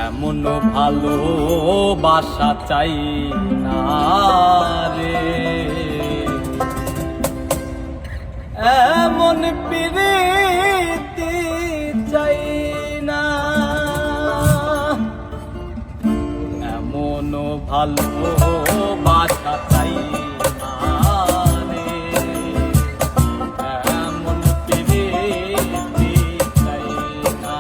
এমন ভালোবাসা চাই না রে, এমন প্রীতি চাই না, এমন ভালোবাসা চাই না রে, এমন প্রীতি চাই না,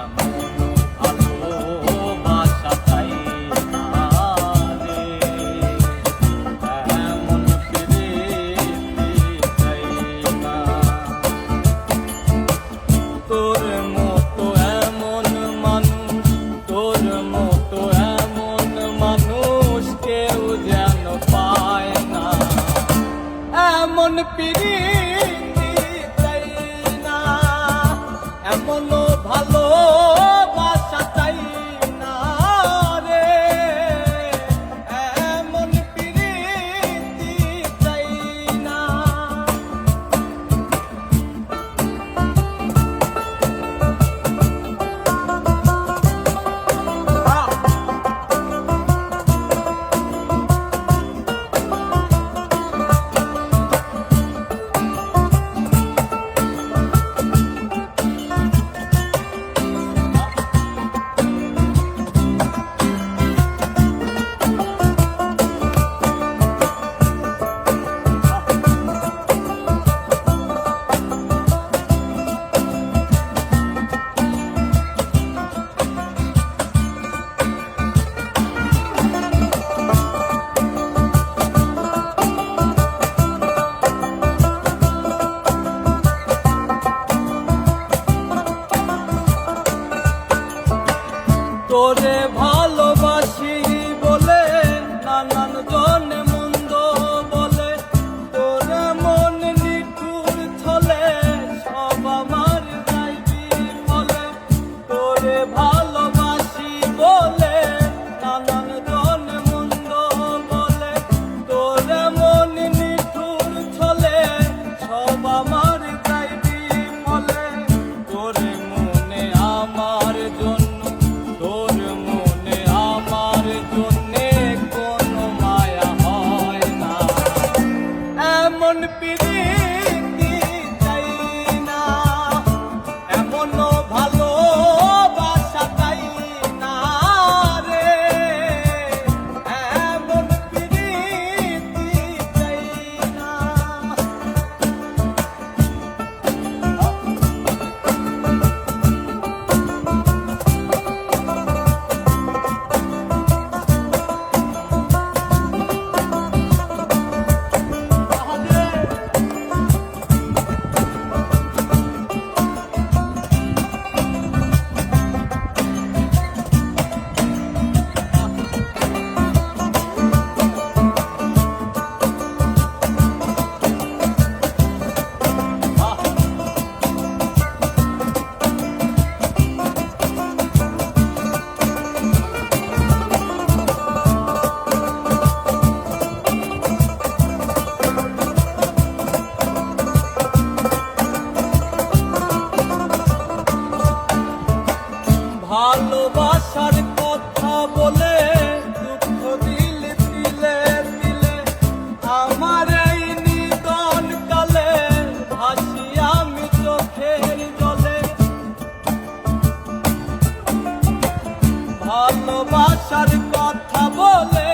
এমন ভালোবাসা চাই না রে, এমন প্রীতি চাই না। তোর মতো এমন মানুষ, তোর মতো এমন মানুষ কেউ যেন পায় না, এমন প্রীতি চাই না, এমন ভালোবাসা চাই না রে, এমন প্রীতি চাই না। তোরে ভালোবাসি বলে নানান জনে মন্দ বলে, তোরে মন নিঠুর ছলে সব আমার যাইবি বলে, তোরে ভালোবাসি বলে নানান জনে মন্দ বলে, তোরে মন নিঠুর ছলে সব আমার যাইবি বলে, তোরে মনে আমার জন্য, তোর মনে আমার জন্যে কোনো মায়া হয় না, এমন প্রীতি চাই না, এমন ভালোবাসা চাই না রে, এমন প্রীতি চাই না। ভালোবাসার কথা বলে দুঃখ দিলে দিলে দিলে, আমার এই নিদন কালে ভাসি আমি চোখের জলে, ভালোবাসার কথা বলে